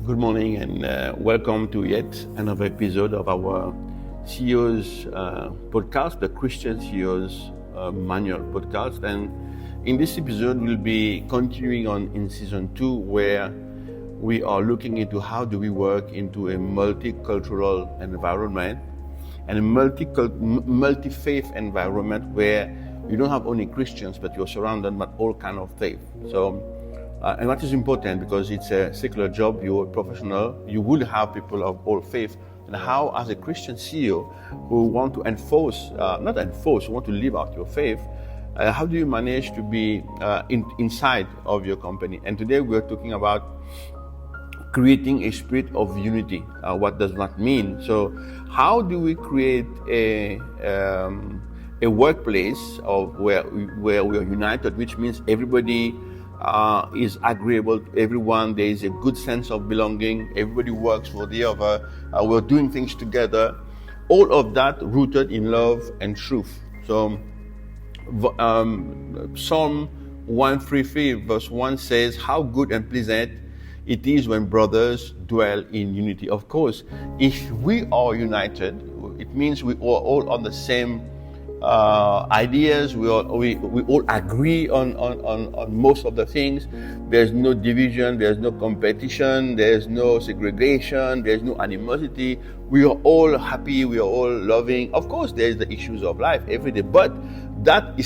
Good morning and welcome to yet another episode of our CEO's podcast, the Christian CEO's Manual podcast. And in this episode, we'll be continuing on in season 2, where we are looking into how do we work into a multicultural environment and a multi-faith environment where you don't have only Christians, but you're surrounded by all kinds of faith. And that is important because it's a secular job, you're a professional, you will have people of all faith. And how, as a Christian CEO who want to want to live out your faith, how do you manage to be inside of your company? And today we're talking about creating a spirit of unity. What does that mean? So how do we create a workplace where we are united, which means everybody is agreeable to everyone. There is a good sense of belonging. Everybody works for the other. We're doing things together. All of that rooted in love and truth. So Psalm 133 verse 1 says, how good and pleasant it is when brothers dwell in unity. Of course, if we are united, it means we are all on the same ideas. We all agree on most of the things. There's no division, there's no competition, there's no segregation, there's no animosity. We are all happy, we are all loving. Of course, there's the issues of life every day, but that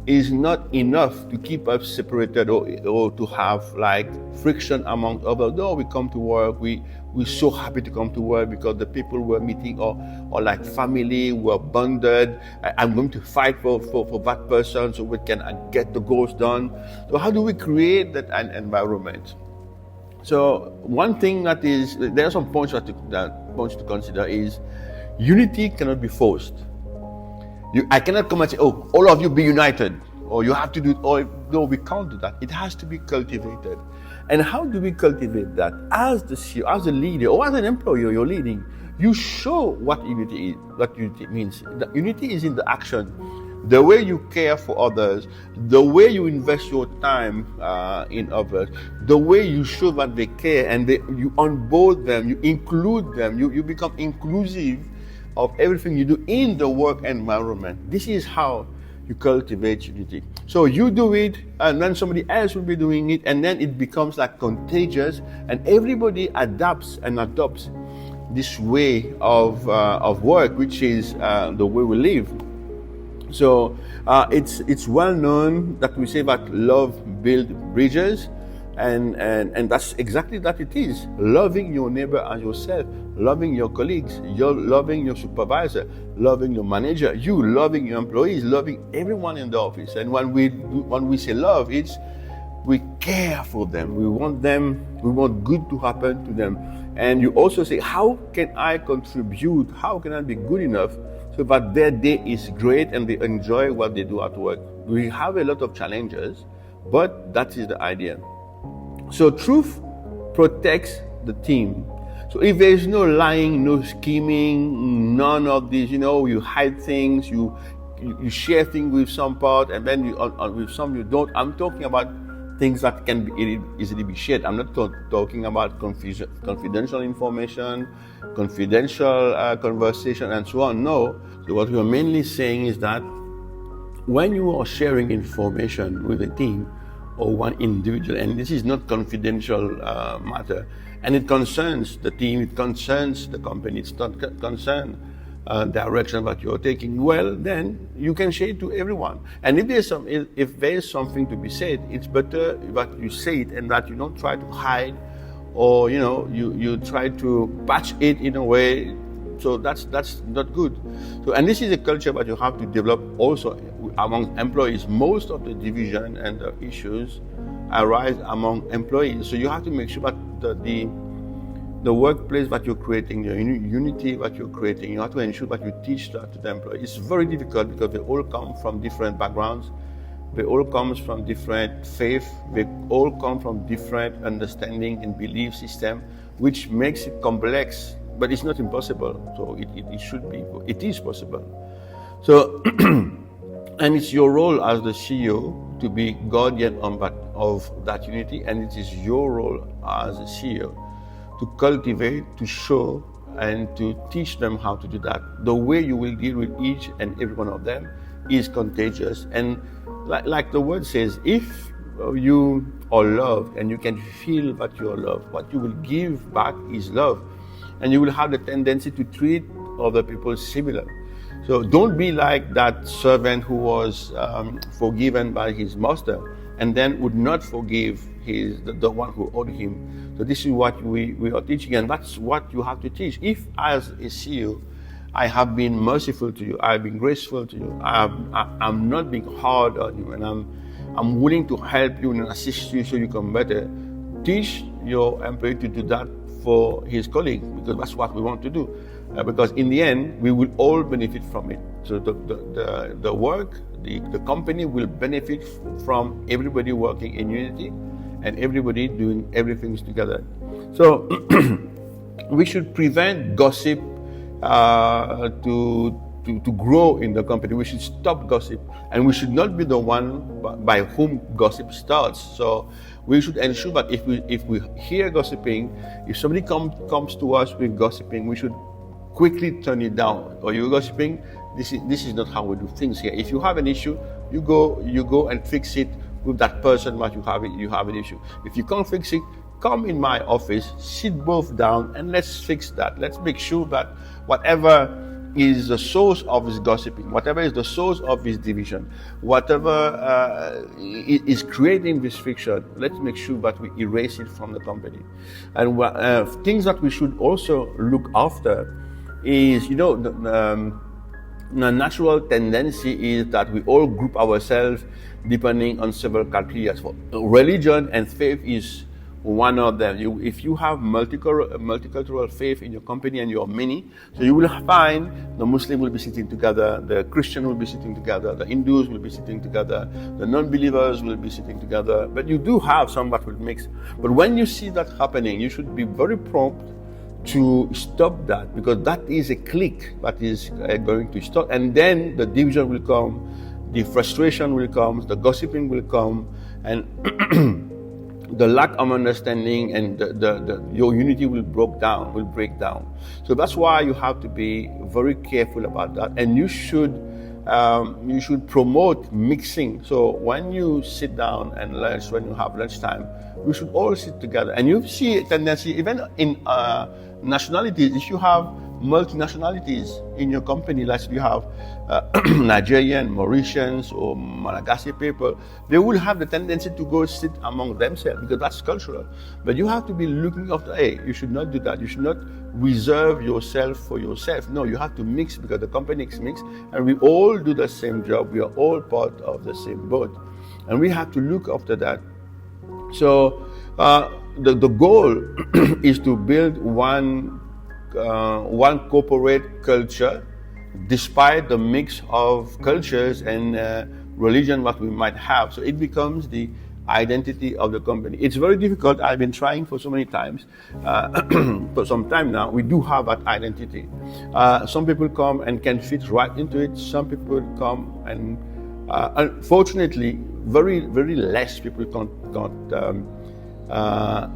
is not enough to keep us separated or to have like friction among others. No, we come to work, we're so happy to come to work because the people we're meeting are like family, we're bonded. I'm going to fight for that person so we can get the goals done. So how do we create that environment? So one thing there are some points to consider is unity cannot be forced. I cannot come and say, oh, all of you be united, or you have to do it all. No, we can't do that. It has to be cultivated. And how do we cultivate that? As the CEO, as a leader, or as an employer you're leading, you show what unity is, what unity means. The unity is in the action. The way you care for others, the way you invest your time in others, the way you show that they care and you onboard them, you include them, you become inclusive of everything you do in the work environment. This is how you cultivate unity. So you do it, and then somebody else will be doing it, and then it becomes like contagious, and everybody adapts this way of work, which is the way we live. So it's well known that we say that love builds bridges. And that's exactly that it is. Loving your neighbor as yourself, loving your colleagues, loving your supervisor, loving your manager, you loving your employees, loving everyone in the office. And when we say love, it's we care for them. We want good to happen to them. And you also say, how can I contribute? How can I be good enough so that their day is great and they enjoy what they do at work? We have a lot of challenges, but that is the idea. So truth protects the team. So if there is no lying, no scheming, none of this, you hide things, you share things with some part, and then with some you don't. I'm talking about things that can be easily be shared. I'm not talking about confidential information, confidential conversation, and so on. No. So what we are mainly saying is that when you are sharing information with a team, or one individual, and this is not confidential matter, and it concerns the team, it concerns the company, it's not concern direction that you're taking, well, then you can share it to everyone. And if there's something to be said, it's better that you say it and that you don't try to hide, or you try to patch it in a way. So that's not good. So, and this is a culture that you have to develop also among employees. Most of the division and the issues arise among employees. So you have to make sure that the workplace that you're creating, the unity that you're creating, you have to ensure that you teach that to the employees. It's very difficult because they all come from different backgrounds. They all come from different faith. They all come from different understanding and belief system, which makes it complex. But it's not impossible. So it should be. It is possible. So, and it's your role as the CEO to be guardian of that unity, and it is your role as a CEO to cultivate, to show, and to teach them how to do that. The way you will deal with each and every one of them is contagious. And like the word says, if you are loved and you can feel that you are loved, what you will give back is love. And you will have the tendency to treat other people similar. So don't be like that servant who was forgiven by his master and then would not forgive the one who owed him. So this is what we are teaching, and that's what you have to teach. If as a CEO, I have been merciful to you, I've been graceful to you, I'm not being hard on you, and I'm willing to help you and assist you so you can better, teach your employee to do that for his colleague, because that's what we want to do. Because in the end, we will all benefit from it. So the work, the company will benefit from everybody working in unity and everybody doing everything together. So we should prevent gossip to grow in the company. We should stop gossip, and we should not be the one by whom gossip starts. So we should ensure that if we hear gossiping, if somebody comes to us with gossiping, we should quickly turn it down. Or you're gossiping, this is not how we do things here. If you have an issue, you go and fix it with that person that you have an issue. If you can't fix it, come in my office, sit both down, and let's fix that. Let's make sure that whatever is the source of his gossiping, whatever is the source of his division, whatever is creating this friction, let's make sure that we erase it from the company. And things that we should also look after is, the natural tendency is that we all group ourselves depending on several criteria. So religion and faith is one of them. If you have multicultural faith in your company, and you are many, so you will find the Muslim will be sitting together, the Christian will be sitting together, the Hindus will be sitting together, the non-believers will be sitting together, but you do have some that will mix. But when you see that happening, you should be very prompt to stop that, because that is a clique that is going to start, and then the division will come, the frustration will come, the gossiping will come, and the lack of understanding and your unity will break down. So that's why you have to be very careful about that, and you should promote mixing. So when you sit down and lunch, when you have lunchtime, we should all sit together. And you see a tendency, even in nationalities, if you have multinationalities in your company, like you have Nigerian, Mauritians, or Malagasy people, they will have the tendency to go sit among themselves, because that's cultural. But you have to be looking after, hey, you should not do that. You should not reserve yourself for yourself. No, you have to mix, because the company is mixed, and we all do the same job. We are all part of the same boat, and we have to look after that. So the goal is to build one corporate culture, despite the mix of cultures and religion that we might have. So it becomes the identity of the company. It's very difficult. I've been trying for so many times, for some time now. We do have that identity. Some people come and can fit right into it. Some people come and, unfortunately, very, very less people can't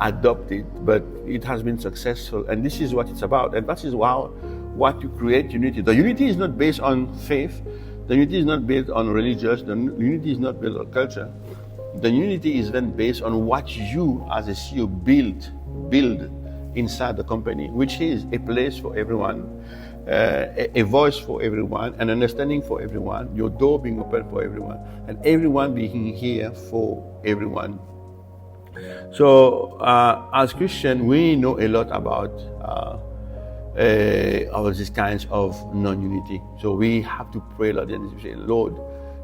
adopt it, but it has been successful, and this is what it's about, and that is what you create unity. The unity is not based on faith, the unity is not based on religious, the unity is not based on culture. The unity is then based on what you as a CEO build inside the company, which is a place for everyone, a voice for everyone, an understanding for everyone, your door being open for everyone, and everyone being here for everyone. So, as Christians, we know a lot about all these kinds of non-unity. So we have to pray, Lord, and say, Lord,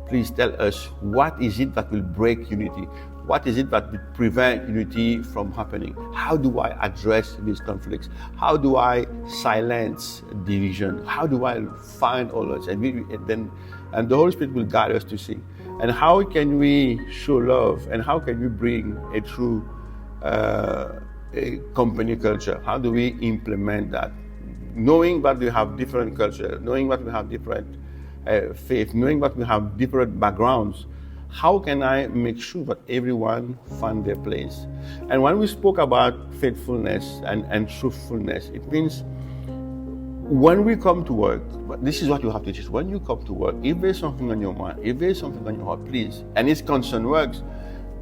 please tell us, what is it that will break unity? What is it that will prevent unity from happening? How do I address these conflicts? How do I silence division? How do I find all this? And the Holy Spirit will guide us to see. And how can we show love? And how can we bring a true a company culture? How do we implement that? Knowing that we have different culture, knowing that we have different faith, knowing that we have different backgrounds, how can I make sure that everyone find their place? And when we spoke about faithfulness and truthfulness, it means when we come to work, this is what you have to teach. When you come to work, if there's something on your mind, if there's something on your heart, please, and it's concern works,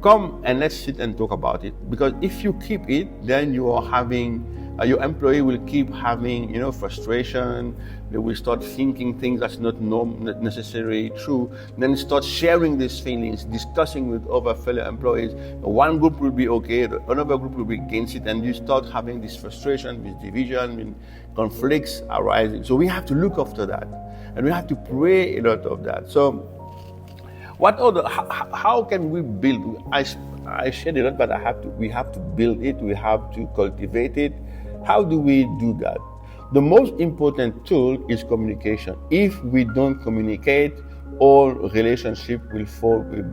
come and let's sit and talk about it. Because if you keep it, then you are having, your employee will keep having, frustration. They will start thinking things that's not necessarily true. Then start sharing these feelings, discussing with other fellow employees. One group will be okay, another group will be against it, and you start having this frustration, this division, conflicts arising. So we have to look after that, and we have to pray a lot of that. So how can we build? I shared a lot, but we have to build it, we have to cultivate it. How do we do that? The most important tool is communication. If we don't communicate, all relationship will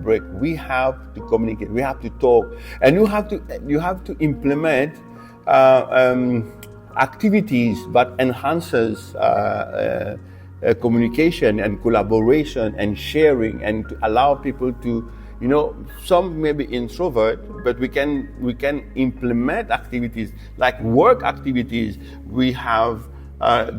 break. We have to communicate, we have to talk, and you have to implement activities that enhances communication and collaboration and sharing, and to allow people to, some may be introvert, but we can implement activities like work activities. We have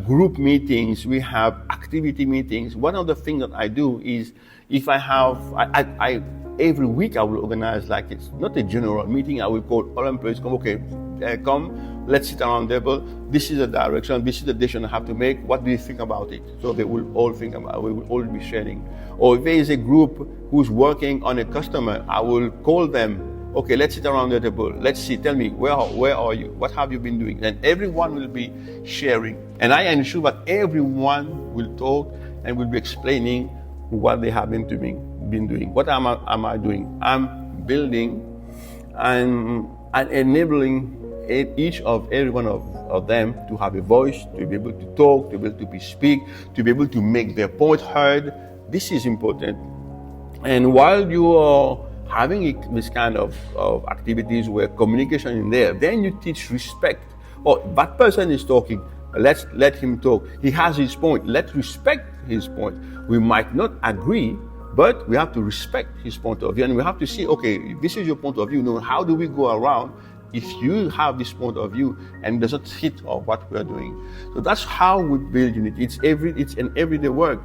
group meetings, we have activity meetings. One of the things that I do is, if I have, I every week I will organize, like, it's not a general meeting, I will call all employees, come, let's sit around the table. This is the direction, this is the decision I have to make. What do you think about it? So they will all think about it. We will all be sharing. Or if there is a group who's working on a customer, I will call them. Okay, let's sit around the table. Let's see. Tell me, where are you? What have you been doing? And everyone will be sharing. And I ensure that everyone will talk and will be explaining what they have been doing. What am I doing? I'm building and enabling every one of them to have a voice, to be able to talk, to be able to speak, to be able to make their point heard. This is important. And while you are having this kind of activities where communication is there, then you teach respect. That person is talking, let's let him talk. He has his point, let's respect his point. We might not agree, but we have to respect his point of view, and we have to see, okay, this is your point of view. How do we go around if you have this point of view and does not fit of what we are doing? So that's how we build unity. It's an everyday work.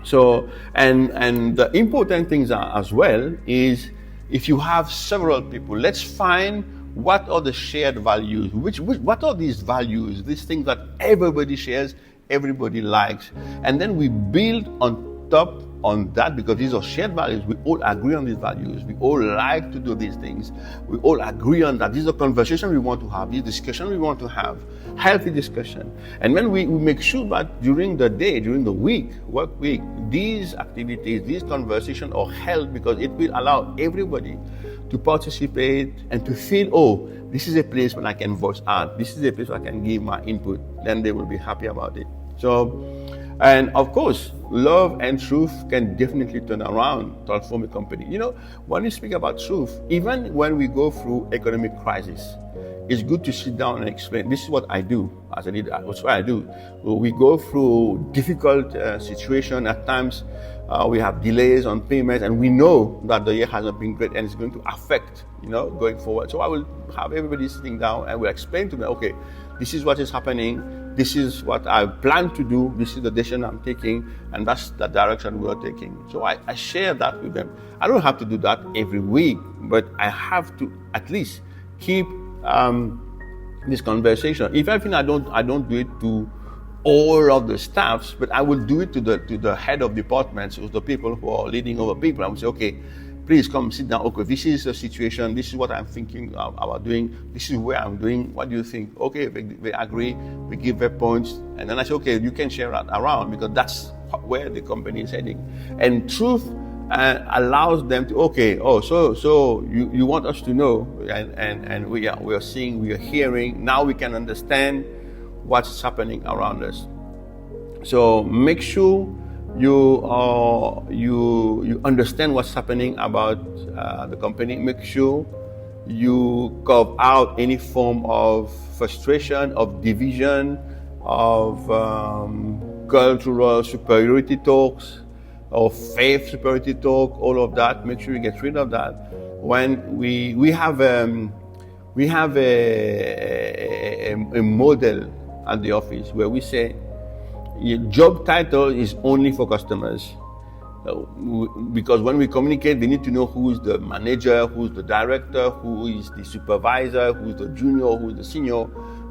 So, and the important things as well is, if you have several people, let's find what are the shared values. What are these values? These things that everybody shares, everybody likes, and then we build on top on that, because these are shared values. We all agree on these values. We all like to do these things. We all agree on that. This is a conversation we want to have. This discussion we want to have. Healthy discussion. And then we make sure that during the day, during the work week, these activities, these conversations are held, because it will allow everybody to participate and to feel, this is a place where I can voice out. This is a place where I can give my input. Then they will be happy about it. So, and of course, love and truth can definitely turn around, transform a company. When you speak about truth, even when we go through economic crisis, it's good to sit down and explain. This is what I do as a leader. That's what I do. We go through difficult situation. At times, we have delays on payments, and we know that the year hasn't been great, and it's going to affect, going forward. So I will have everybody sitting down and we'll explain to them, okay, this is what is happening. This is what I plan to do. This is the decision I'm taking, and that's the direction we are taking. So I share that with them. I don't have to do that every week, but I have to at least keep this conversation. If I think I don't do it to all of the staffs, but I will do it to the head of departments, to the people who are leading over people. I will say, okay, please come sit down. Okay, this is the situation. This is what I'm thinking about doing. This is where I'm doing. What do you think? Okay, they agree. We give their points, and then I say, okay, you can share that around, because that's where the company is heading. And truth allows them to, so you want us to know, and we are seeing, we are hearing. Now we can understand what's happening around us. So make sure you understand what's happening about the company. Make sure you carve out any form of frustration, of division, of cultural superiority talks. or faith, superiority talk, all of that. Make sure you get rid of that. When we have a model at the office where we say your job title is only for customers. Because when we communicate, we need to know who is the manager, who is the director, who is the supervisor, who is the junior, who is the senior.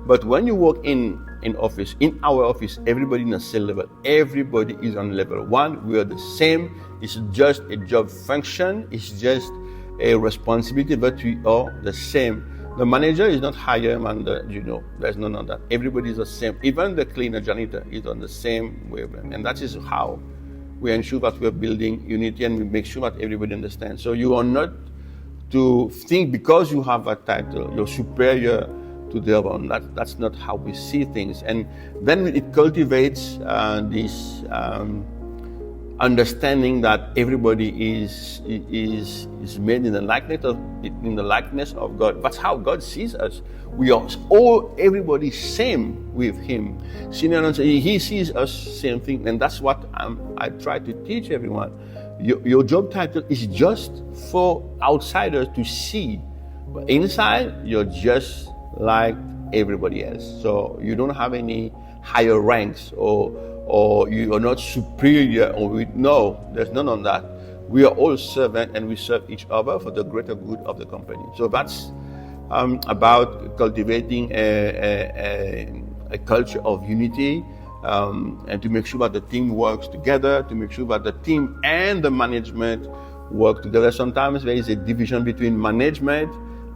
But when you work in office, in our office, everybody in the same level. Everybody is on level one. We are the same. It's just a job function. It's just a responsibility, but we are the same. The manager is not higher than the junior. There's none of that. Everybody is the same. Even the cleaner, janitor is on the same wavelength. And that is how we ensure that we're building unity, and we make sure that everybody understands. So you are not to think because you have a title, you're superior to the other one. That's not how we see things. And then it cultivates this understanding that everybody is made in the likeness of God. That's how God sees us. We are everybody same with Him. He sees us same thing, and that's what I try to teach everyone. Your job title is just for outsiders to see, but inside you're just like everybody else. So you don't have any higher ranks or you are not superior, no, there's none of that. We are all servants, and we serve each other for the greater good of the company. So that's about cultivating a culture of unity, and to make sure that the team works together, to make sure that the team and the management work together. Sometimes there is a division between management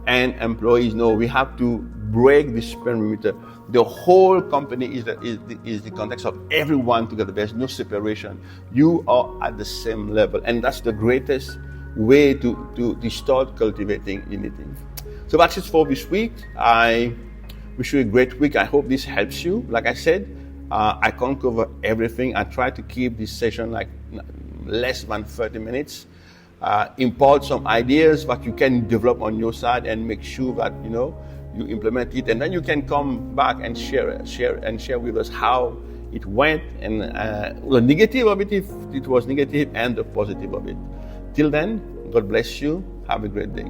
and employees. No, we have to break this perimeter. The whole company is the context of everyone together. There's no separation. You are at the same level, and that's the greatest way to start cultivating unity. So that's it for this week. I wish you a great week. I hope this helps you. Like I said, I can't cover everything. I try to keep this session like less than 30 minutes. Import some ideas that you can develop on your side, and make sure that you implement it, and then you can come back and share with us how it went, and the negative of it, if it was negative, and the positive of it. Till then, God bless you. Have a great day.